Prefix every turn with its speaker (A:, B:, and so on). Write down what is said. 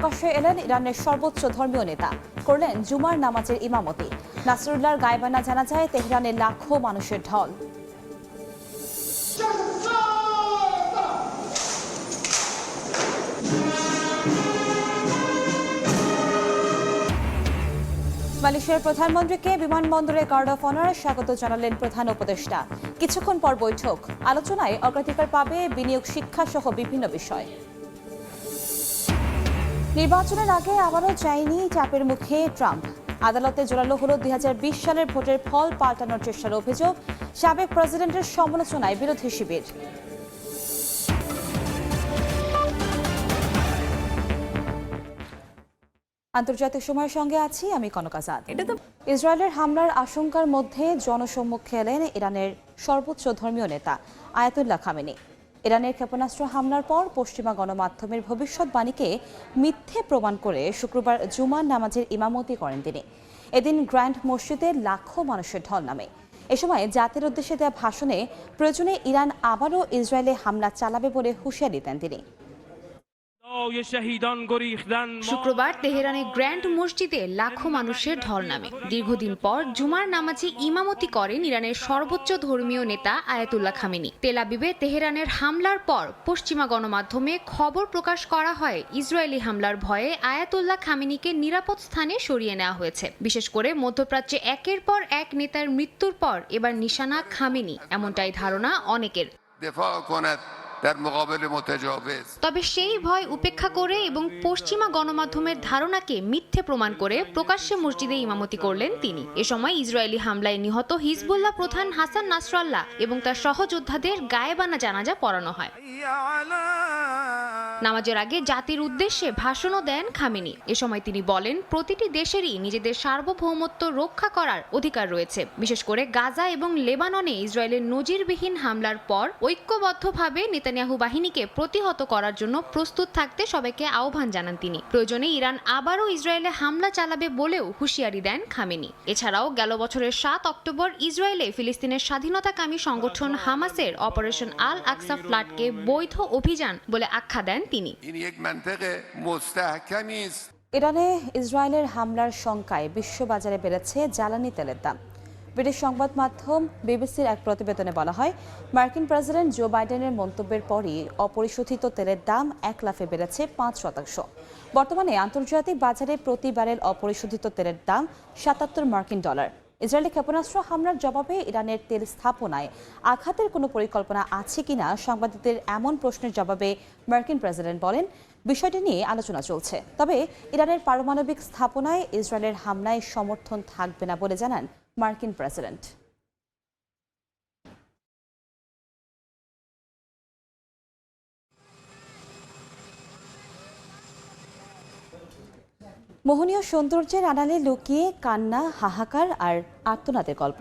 A: প্রকাশ্যে এলেন ইরানের সর্বোচ্চ ধর্মীয় নেতা, করলেন জুমার নামাজের ইমামতি। নাসরুল্লাহর গায়বানা জানাজায় তেহরানে লাখো মানুষের ঢল। মালয়েশিয়ার প্রধানমন্ত্রীকে বিমানবন্দরে গার্ড অফ অনার স্বাগত জানালেন প্রধান উপদেষ্টা। কিছুক্ষণ পর বৈঠক, আলোচনায় অগ্রাধিকার পাবে বিনিয়োগ, শিক্ষা সহ বিভিন্ন বিষয়। নির্বাচনের আগে আবারও চাইনি চাপের মুখে ট্রাম্প। আদালতে জোরালো হল 2020 সালের ভোটের ফল পাল্টানোর চেষ্টার অভিযোগ। সাবেক প্রেসিডেন্টের সমালোচনায় বিরোধী শিবির। আন্তর্জাতিক সময়ের সঙ্গে আছি আমি কনক আজাদ। ইসরায়েলের হামলার আশঙ্কার মধ্যে জনসম্মুখে এলেন ইরানের সর্বোচ্চ ধর্মীয় নেতা আয়াতুল্লাহ খামেনি। ইরানের ক্ষেপণাস্ত্র হামলার পর পশ্চিমা গণমাধ্যমের ভবিষ্যৎবাণীকে মিথ্যে প্রমাণ করে শুক্রবার জুমার নামাজের ইমামতি করেন তিনি। এদিন গ্র্যান্ড মসজিদে লাখো মানুষের ঢল নামে। এ সময় জাতির উদ্দেশ্যে দেওয়া ভাষণে প্রয়োজনে ইরান আবারও ইসরায়েলে হামলা চালাবে বলে হুঁশিয়ারি দেন তিনি।
B: শুক্রবার তেহরানের গ্র্যান্ড মসজিদে লাখো মানুষের ঢল নামে। দীর্ঘদিন পর জুমার নামাজে ইমামতি করেন ইরানের সর্বোচ্চ ধর্মীয় নেতা আয়াতুল্লাহ খামেনি। তেল আবিবে তেহরানের হামলার পর পশ্চিমা গণমাধ্যমে খবর প্রকাশ করা হয় ইসরায়েলি হামলার ভয়ে আয়াতুল্লাহ খামেনিকে নিরাপদ স্থানে সরিয়ে নেওয়া হয়েছে। বিশেষ করে মধ্যপ্রাচ্যে একের পর এক নেতার মৃত্যুর পর এবার নিশানা খামেনি, এমনটাই ধারণা অনেকের। তবে সেই ভয় উপেক্ষা করে এবং পশ্চিমা গণমাধ্যমের ধারণাকে মিথ্যে প্রমাণ করে প্রকাশ্যে মসজিদে ইমামতি করলেন তিনি। এ সময় ইসরায়েলি হামলায় নিহত হিজবুল্লাহ প্রধান হাসান নাসরাল্লাহ এবং তার সহযোদ্ধাদের গায়েবানা জানাজা পড়ানো হয়। নামাজের আগে জাতির উদ্দেশ্যে ভাষণও দেন খামেনি। এ সময় তিনি বলেন, প্রতিটি দেশেরই নিজেদের সার্বভৌমত্ব রক্ষা করার অধিকার রয়েছে। বিশেষ করে গাজা এবং লেবাননে ইসরায়েলের নজিরবিহীন হামলার পর ঐক্যবদ্ধভাবে নেতানিয়াহু বাহিনীকে প্রতিহত করার জন্য প্রস্তুত থাকতে সবাইকে আহ্বান জানান তিনি। প্রয়োজনে ইরান আবারও ইসরায়েলে হামলা চালাবে বলেও হুঁশিয়ারি দেন খামেনি। এছাড়াও গেল বছরের 7 অক্টোবর ইসরায়েলে ফিলিস্তিনের স্বাধীনতাকামী সংগঠন হামাসের অপারেশন আল আকসা ফ্লাডকে বৈধ অভিযান বলে আখ্যা দেন তিনি।
A: ইরানে ইসরায়েলের হামলার শঙ্কায় বিশ্ববাজারে বেড়েছে জ্বালানি তেলের দাম। ব্রিটিশ সংবাদ মাধ্যম বিবিসির এক প্রতিবেদনে বলা হয়, মার্কিন প্রেসিডেন্ট জো বাইডেনের মন্তব্যের পরই অপরিশোধিত তেলের দাম 1 লাফে বেড়েছে 5%। বর্তমানে আন্তর্জাতিক বাজারে প্রতি ব্যারেল অপরিশোধিত তেলের দাম $77। ইসরায়েলের ক্ষেপণাস্ত্র হামলার জবাবে ইরানের তেল স্থাপনায় আঘাতের কোনো পরিকল্পনা আছে কিনা সাংবাদিকদের এমন প্রশ্নের জবাবে মার্কিন প্রেসিডেন্ট বলেন, বিষয়টি নিয়ে আলোচনা চলছে। তবে ইরানের পারমাণবিক স্থাপনায় ইসরায়েলের হামলায় সমর্থন থাকবে না বলে জানান মার্কিন প্রেসিডেন্ট। মোহনীয় সৌন্দর্যের আড়ালে লুকিয়ে কান্না, হাহাকার আর আর্তনাদের গল্প।